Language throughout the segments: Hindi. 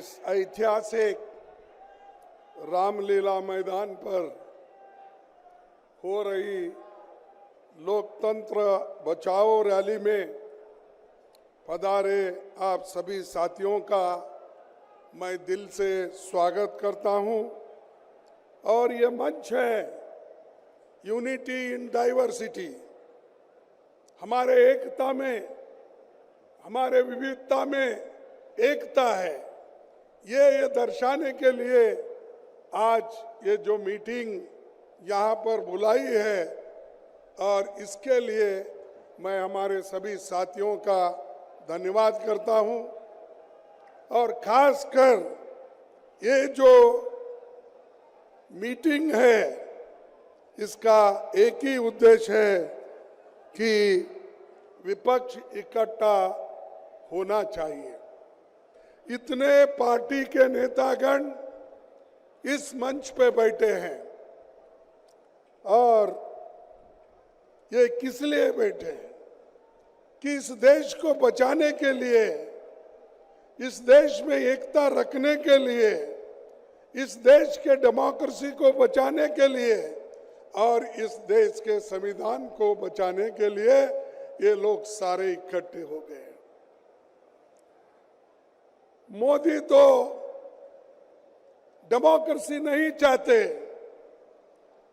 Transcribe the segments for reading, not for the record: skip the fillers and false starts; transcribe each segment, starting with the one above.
इस ऐतिहासिक रामलीला मैदान पर हो रही लोकतंत्र बचाओ रैली में पधारे आप सभी साथियों का मैं दिल से स्वागत करता हूं। और ये मंच है यूनिटी इन डाइवर्सिटी, हमारे एकता में, हमारे विविधता में एकता है। ये दर्शाने के लिए आज ये जो मीटिंग यहाँ पर बुलाई है, और इसके लिए मैं हमारे सभी साथियों का धन्यवाद करता हूँ। और खासकर ये जो मीटिंग है, इसका एक ही उद्देश्य है कि विपक्ष इकट्ठा होना चाहिए। इतने पार्टी के नेतागण इस मंच पे बैठे हैं, और ये किस लिए बैठे हैं कि इस देश को बचाने के लिए, इस देश में एकता रखने के लिए, इस देश के डेमोक्रेसी को बचाने के लिए और इस देश के संविधान को बचाने के लिए ये लोग सारे इकट्ठे हो गए। मोदी तो डेमोक्रेसी नहीं चाहते,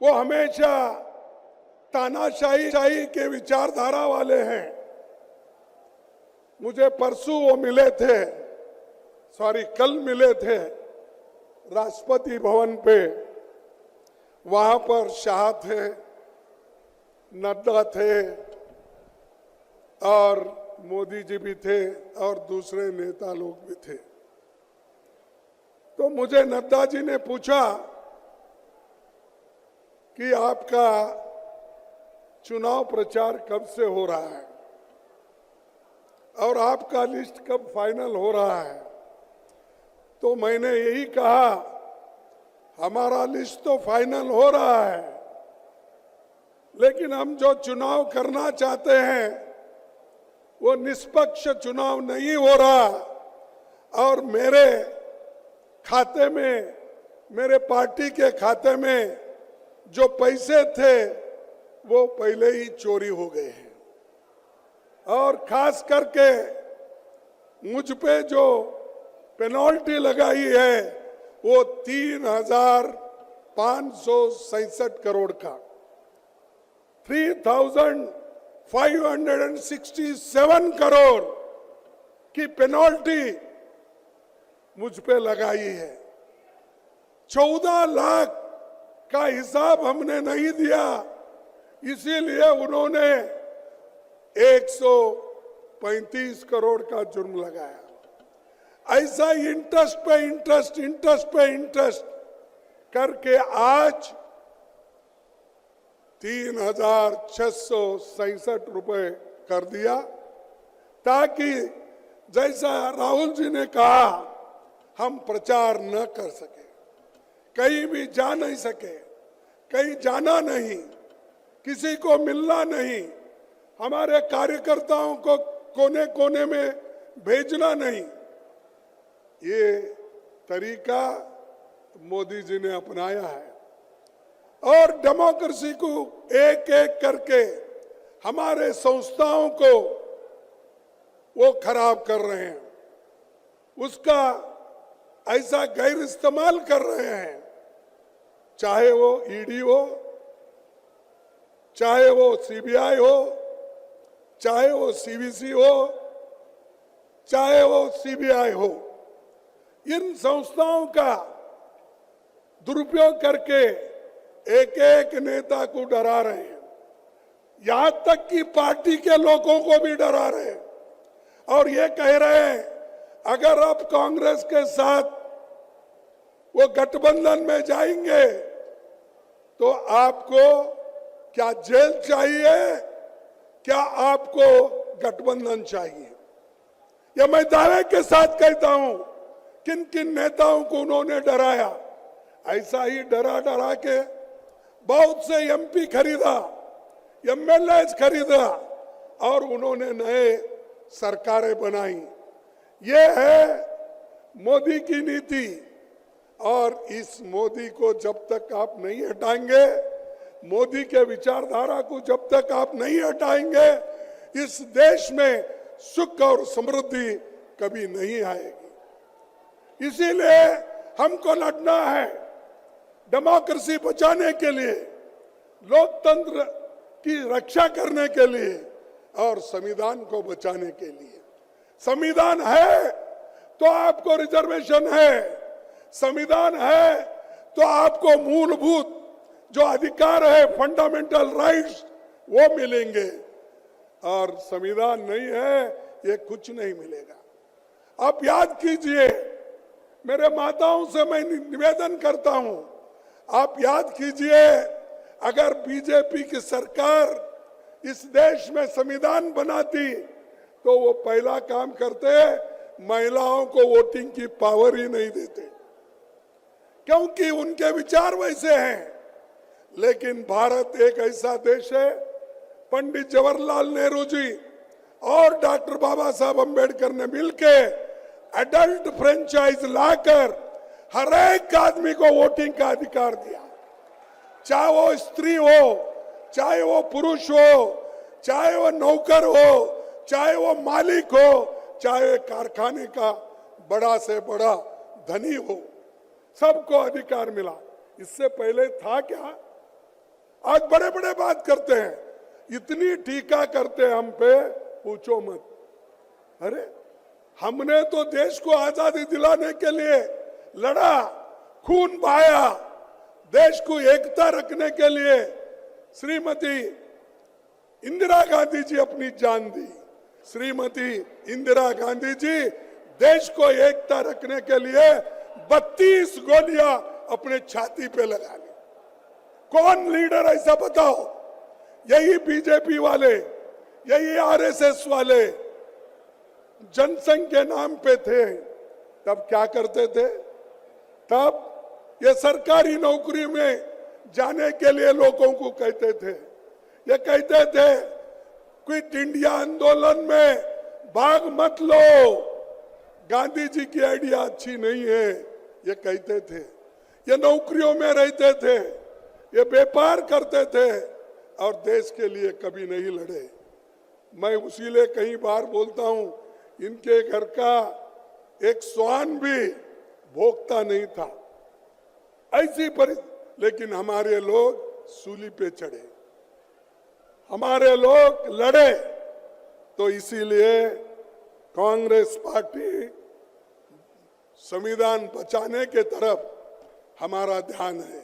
वो हमेशा तानाशाही के विचारधारा वाले हैं। मुझे परसों वो मिले थे, कल मिले थे राष्ट्रपति भवन पे। वहां पर शाह थे, नड्डा थे, और मोदी जी भी थे, और दूसरे नेता लोग भी थे। तो मुझे नड्डा जी ने पूछा कि आपका चुनाव प्रचार कब से हो रहा है और आपका लिस्ट कब फाइनल हो रहा है। तो मैंने यही कहा, हमारा लिस्ट तो फाइनल हो रहा है, लेकिन हम जो चुनाव करना चाहते हैं वो निष्पक्ष चुनाव नहीं हो रहा। और मेरे खाते में, मेरे पार्टी के खाते में जो पैसे थे वो पहले ही चोरी हो गए हैं। और खास करके मुझ पे जो पेनल्टी लगाई है वो 3,567 करोड़ का, 3,567 करोड़ की पेनल्टी मुझ पे लगाई है। 14 लाख का हिसाब हमने नहीं दिया, इसीलिए उन्होंने 135 करोड़ का जुर्म लगाया। ऐसा इंटरेस्ट पे इंटरेस्ट, इंटरेस्ट पे इंटरेस्ट करके आज 3,667 रुपए कर दिया, ताकि जैसा राहुल जी ने कहा, हम प्रचार न कर सके, कहीं भी जा नहीं सके, कहीं जाना नहीं, किसी को मिलना नहीं, हमारे कार्यकर्ताओं को कोने कोने में भेजना नहीं। ये तरीका मोदी जी ने अपनाया है, और डेमोक्रेसी को एक एक करके हमारे संस्थाओं को वो खराब कर रहे हैं, उसका ऐसा गैर इस्तेमाल कर रहे हैं। चाहे वो ईडी हो, चाहे वो सीबीआई हो, चाहे वो सीवीसी हो, चाहे वो सीबीआई हो, इन संस्थाओं का दुरुपयोग करके एक एक नेता को डरा रहे हैं, यहां तक कि पार्टी के लोगों को भी डरा रहे हैं। और ये कह रहे हैं अगर आप कांग्रेस के साथ वो गठबंधन में जाएंगे तो आपको क्या जेल चाहिए, क्या आपको गठबंधन चाहिए। ये मैं दावे के साथ कहता हूं, किन किन नेताओं को उन्होंने डराया। ऐसा ही डरा डरा के बहुत से एमपी खरीदा, एमएलए खरीदा, और उन्होंने नए सरकारें बनाई। ये है मोदी की नीति, और इस मोदी को जब तक आप नहीं हटाएंगे, मोदी के विचारधारा को जब तक आप नहीं हटाएंगे, इस देश में सुख और समृद्धि कभी नहीं आएगी। इसीलिए हमको लड़ना है डेमोक्रेसी बचाने के लिए, लोकतंत्र की रक्षा करने के लिए और संविधान को बचाने के लिए। संविधान है तो आपको रिजर्वेशन है, संविधान है तो आपको मूलभूत जो अधिकार है, फंडामेंटल राइट्स, वो मिलेंगे, और संविधान नहीं है ये कुछ नहीं मिलेगा। आप याद कीजिए, मेरे माताओं से मैं निवेदन करता हूं, आप याद कीजिए, अगर बीजेपी की सरकार इस देश में संविधान बनाती तो वो पहला काम करते, महिलाओं को वोटिंग की पावर ही नहीं देते, क्योंकि उनके विचार वैसे हैं। लेकिन भारत एक ऐसा देश है, पंडित जवाहरलाल नेहरू जी और डॉक्टर बाबा साहब अम्बेडकर ने मिलके एडल्ट फ्रेंचाइज लाकर हर एक आदमी को वोटिंग का अधिकार दिया, चाहे वो स्त्री हो, चाहे वो पुरुष हो, चाहे वो नौकर हो, चाहे वो मालिक हो, चाहे कारखाने का बड़ा से बड़ा धनी हो, सबको अधिकार मिला। इससे पहले था क्या? आज बड़े बड़े बात करते हैं, इतनी टीका करते हैं हम पे, पूछो मत। अरे हमने तो देश को आजादी दिलाने के लिए लड़ा, खून बहाया, देश को एकता रखने के लिए श्रीमती इंदिरा गांधी जी अपनी जान दी। श्रीमती इंदिरा गांधी जी देश को एकता रखने के लिए 32 गोलियां अपने छाती पे लगा ली। कौन लीडर ऐसा बताओ? यही बीजेपी वाले, यही आरएसएस वाले जनसंघ के नाम पे थे। तब क्या करते थे? तब ये सरकारी नौकरी में जाने के लिए लोगों को कहते थे, ये कहते थे क्विट इंडिया आंदोलन में भाग मत लो, गांधी जी की आइडिया अच्छी नहीं है, ये कहते थे। ये नौकरियों में रहते थे, ये व्यापार करते थे और देश के लिए कभी नहीं लड़े। मैं उसीलिए कई बार बोलता हूं, इनके घर का एक श्वान भी भोगता नहीं था, ऐसी परिस्थिति। लेकिन हमारे लोग सूली पे चढ़े, हमारे लोग लड़े, तो इसीलिए कांग्रेस पार्टी संविधान बचाने के तरफ हमारा ध्यान है।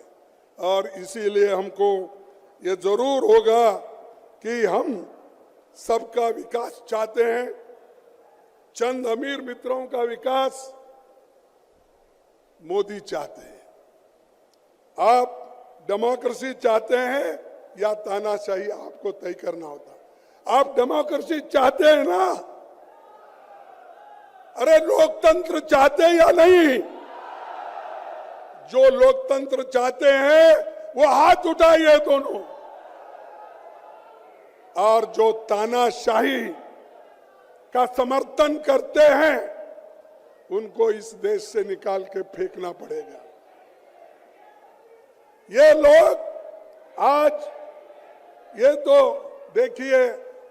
और इसीलिए हमको ये जरूर होगा कि हम सबका विकास चाहते हैं, चंद अमीर मित्रों का विकास मोदी चाहते हैं। आप डेमोक्रेसी चाहते हैं या तानाशाही, आपको तय करना होता। आप डेमोक्रेसी चाहते हैं ना? अरे लोकतंत्र चाहते हैं या नहीं? जो लोकतंत्र चाहते हैं वो हाथ उठाइए दोनों, और जो तानाशाही का समर्थन करते हैं उनको इस देश से निकाल के फेंकना पड़ेगा। ये लोग आज, ये तो देखिए,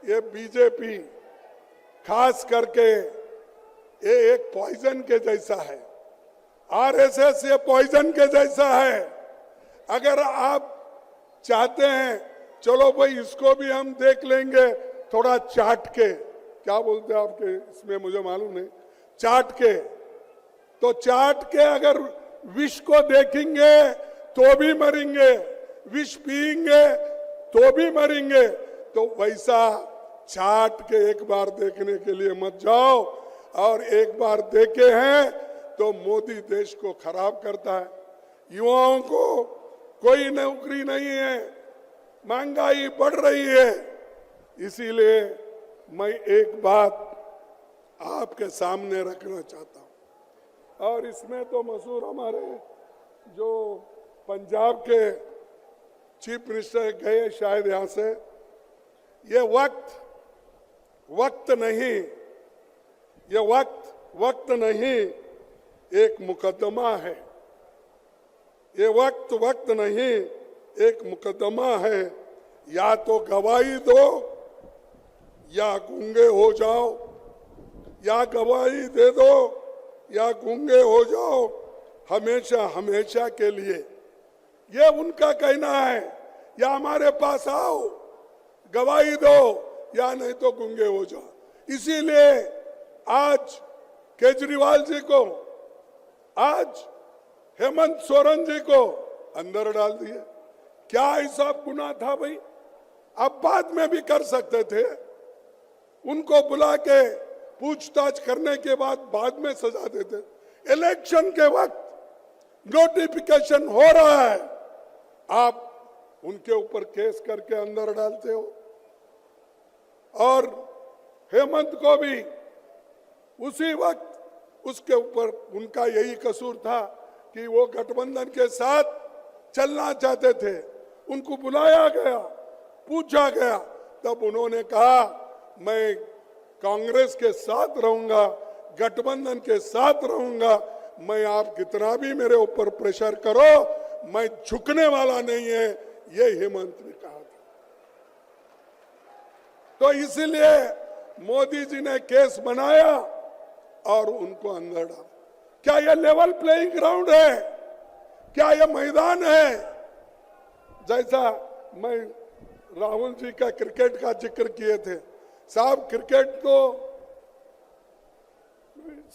ये बीजेपी खास करके ये एक पॉइजन के जैसा है, आरएसएस ये पॉइजन के जैसा है। अगर आप चाहते हैं चलो भाई इसको भी हम देख लेंगे थोड़ा चाट के, क्या बोलते हैं आपके इसमें मुझे मालूम नहीं, चाट के, तो चाट के अगर विष को देखेंगे तो भी मरेंगे, विष पिएंगे तो भी मरेंगे। तो वैसा चाट के एक बार देखने के लिए मत जाओ, और एक बार देखे हैं तो मोदी देश को खराब करता है। युवाओं को कोई नौकरी नहीं है, महंगाई बढ़ रही है। इसीलिए मैं एक बात आपके सामने रखना चाहता हूं, और इसमें तो मशहूर हमारे जो पंजाब के चीफ मिनिस्टर गए शायद यहां से, ये वक्त नहीं, ये वक्त नहीं एक मुकदमा है। ये वक्त नहीं, एक मुकदमा है। या तो गवाही दो या गूंगे हो जाओ, या गवाही दे दो या गूंगे हो जाओ, हमेशा हमेशा के लिए। ये उनका कहना है। या हमारे पास आओ, गवाही दो, या नहीं तो गूंगे हो जाओ। इसीलिए आज केजरीवाल जी को, आज हेमंत सोरेन जी को अंदर डाल दिया। क्या ऐसा गुनाह था भाई? अब बाद में भी कर सकते थे। उनको बुला के पूछताछ करने के बाद में सजा देते। इलेक्शन के वक्त नोटिफिकेशन हो रहा है, आप उनके ऊपर केस करके अंदर डालते हो। और हेमंत को भी उसी वक्त उसके ऊपर उनका यही कसूर था कि वो गठबंधन के साथ चलना चाहते थे। उनको बुलाया गया, पूछा गया, तब उन्होंने कहा मैं कांग्रेस के साथ रहूंगा, गठबंधन के साथ रहूंगा। मैं आप कितना भी मेरे ऊपर प्रेशर करो, मैं झुकने वाला नहीं है, ये हेमंत ने कहा था। तो इसलिए मोदी जी ने केस बनाया और उनको अंदर डाला। क्या ये लेवल प्लेइंग ग्राउंड है? क्या ये मैदान है? जैसा मैं राहुल जी का क्रिकेट का जिक्र किए थे, साहब क्रिकेट तो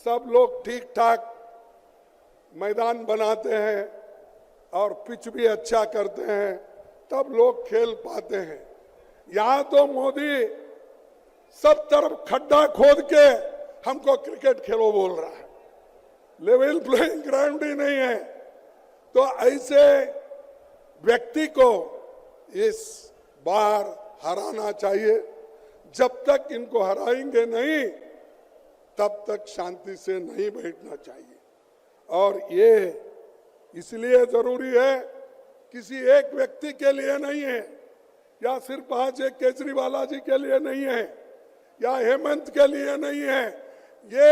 सब लोग ठीक ठाक मैदान बनाते हैं और पिच भी अच्छा करते हैं, तब लोग खेल पाते हैं। यहां तो मोदी सब तरफ खड्डा खोद के हमको क्रिकेट खेलो बोल रहा है। लेवल प्लेइंग ग्राउंड ही नहीं है। तो ऐसे व्यक्ति को इस बार हराना चाहिए। जब तक इनको हराएंगे नहीं, तब तक शांति से नहीं बैठना चाहिए। और ये इसलिए जरूरी है, किसी एक व्यक्ति के लिए नहीं है, या सिर्फ आज एक केजरीवाल जी के लिए नहीं है, या हेमंत के लिए नहीं है। ये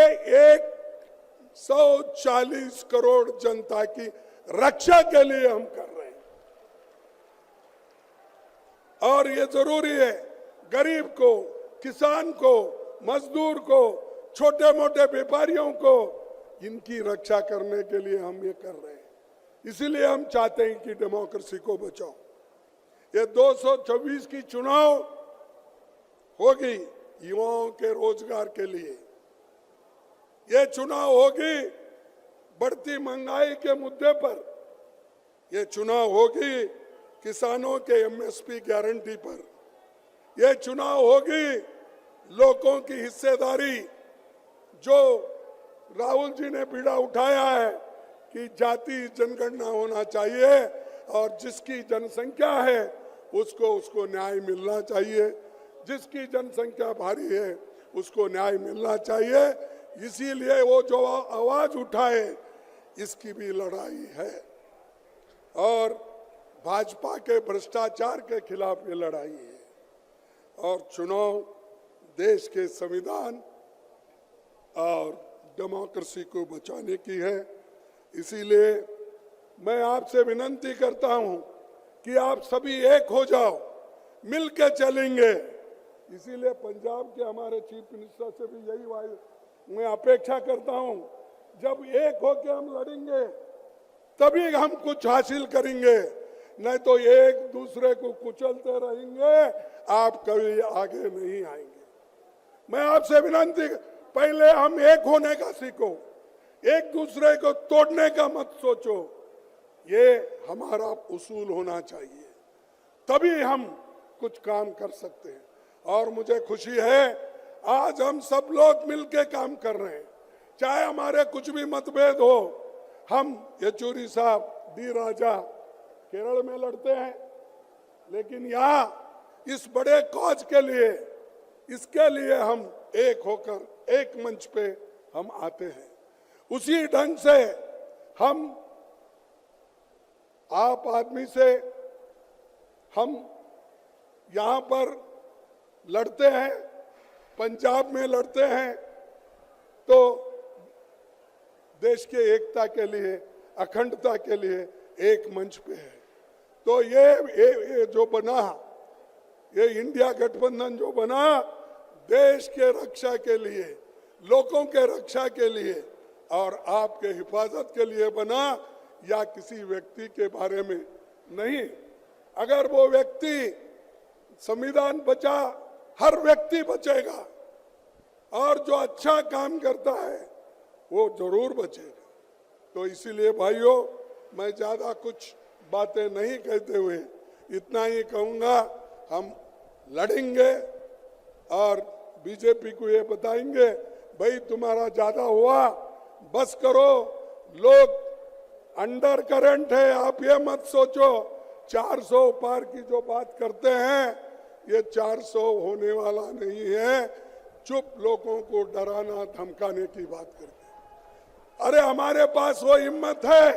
140 करोड़ जनता की रक्षा के लिए हम कर रहे हैं। और ये जरूरी है, गरीब को, किसान को, मजदूर को, छोटे मोटे व्यापारियों को, इनकी रक्षा करने के लिए हम ये कर रहे हैं। इसीलिए हम चाहते हैं कि डेमोक्रेसी को बचाओ। ये 224 की चुनाव होगी युवाओं के रोजगार के लिए। ये चुनाव होगी बढ़ती महंगाई के मुद्दे पर। ये चुनाव होगी किसानों के एमएसपी गारंटी पर। ये चुनाव होगी लोगों की हिस्सेदारी। जो राहुल जी ने बीड़ा उठाया है कि जाति जनगणना होना चाहिए और जिसकी जनसंख्या है उसको न्याय मिलना चाहिए, जिसकी जनसंख्या भारी है उसको न्याय मिलना चाहिए। इसीलिए वो जो आवाज उठाए, इसकी भी लड़ाई है। और भाजपा के भ्रष्टाचार के खिलाफ ये लड़ाई है। और चुनाव देश के संविधान और डेमोक्रेसी को बचाने की है। इसीलिए मैं आपसे विनती करता हूं कि आप सभी एक हो जाओ, मिलकर चलेंगे। इसीलिए पंजाब के हमारे चीफ मिनिस्टर से भी यही मैं अपेक्षा करता हूं, जब एक होकर हम लड़ेंगे तभी हम कुछ हासिल करेंगे, नहीं तो एक दूसरे को कुचलते रहेंगे, आप कभी आगे नहीं आएंगे। मैं आपसे विनती, पहले हम एक होने का सीखो, एक दूसरे को तोड़ने का मत सोचो। ये हमारा उसूल होना चाहिए, तभी हम कुछ काम कर सकते हैं। और मुझे खुशी है आज हम सब लोग मिलके काम कर रहे हैं। चाहे हमारे कुछ भी मतभेद हो, हम येचुरी साहब, डी राजा केरल में लड़ते हैं, लेकिन यहाँ इस बड़े कॉज के लिए, इसके लिए हम एक होकर एक मंच पे हम आते हैं। उसी ढंग से हम आप आदमी से हम यहाँ पर लड़ते हैं, पंजाब में लड़ते हैं, तो देश के एकता के लिए, अखंडता के लिए एक मंच पे है। तो ये जो बना, ये इंडिया गठबंधन जो बना, देश के रक्षा के लिए, लोगों के रक्षा के लिए और आपके हिफाजत के लिए बना, या किसी व्यक्ति के बारे में नहीं। अगर वो व्यक्ति, संविधान बचा, हर व्यक्ति बचेगा, और जो अच्छा काम करता है वो जरूर बचेगा। तो इसीलिए भाइयों, मैं ज्यादा कुछ बातें नहीं कहते हुए इतना ही कहूंगा, हम लड़ेंगे और बीजेपी को ये बताएंगे, भाई तुम्हारा ज्यादा हुआ, बस करो। लोग अंडर करंट है, आप ये मत सोचो 400 पार की जो बात करते हैं, ये 400 होने वाला नहीं है। चुप लोगों को डराना धमकाने की बात करते। अरे हमारे पास वो हिम्मत है,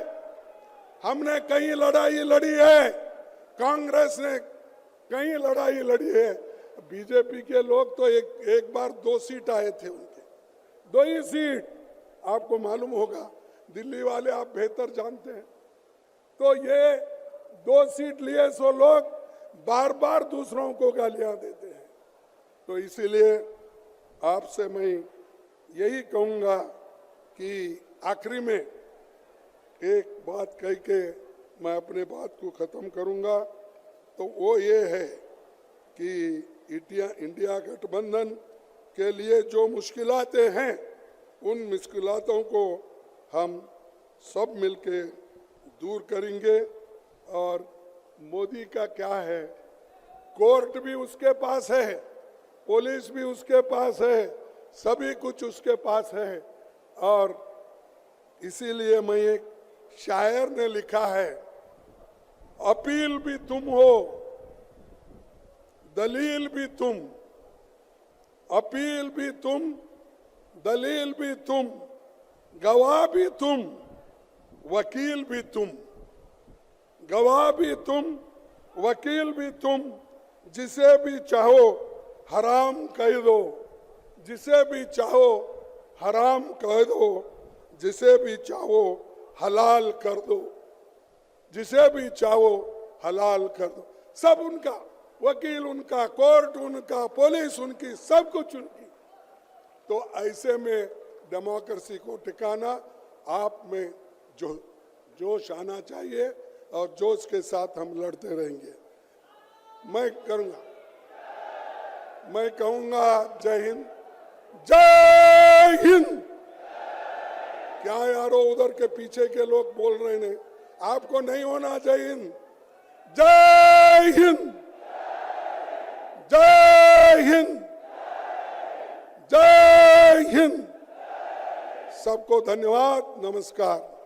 हमने कई लड़ाई लड़ी है, कांग्रेस ने कई लड़ाई लड़ी है। बीजेपी के लोग तो एक बार 2 सीट आए थे, उनके 2 ही सीट, आपको मालूम होगा, दिल्ली वाले आप बेहतर जानते हैं। तो ये 2 सीट लिए सो लोग बार बार दूसरों को गालियां देते हैं। तो इसीलिए आपसे मैं यही कहूंगा कि आखिरी में एक बात कह के मैं अपने बात को खत्म करूंगा, तो वो ये है कि इंडिया गठबंधन के लिए जो मुश्किलातें हैं, उन मुश्किलातों को हम सब मिलके दूर करेंगे। और मोदी का क्या है, कोर्ट भी उसके पास है, पुलिस भी उसके पास है, सभी कुछ उसके पास है। और इसीलिए मैं, एक शायर ने लिखा है, अपील भी तुम हो, दलील भी तुम, अपील भी तुम, दलील भी तुम, गवाह भी तुम, वकील भी तुम, गवाह भी तुम, वकील भी तुम, जिसे भी चाहो हराम कह दो, जिसे भी चाहो हराम कह दो, जिसे भी चाहो हलाल कर दो, जिसे भी चाहो हलाल कर दो। सब उनका, वकील उनका, कोर्ट उनका, पुलिस उनकी, सब कुछ उनकी। तो ऐसे में डेमोक्रेसी को टिकाना, आप में जोश आना चाहिए और जोश के साथ हम लड़ते रहेंगे। मैं कहूंगा जय हिंद, जय हिंद। क्या यारो उधर के पीछे के लोग बोल रहे हैं, आपको नहीं होना जय हिंद? जय हिंद, जय हिंद, जय हिंद। सबको धन्यवाद, नमस्कार।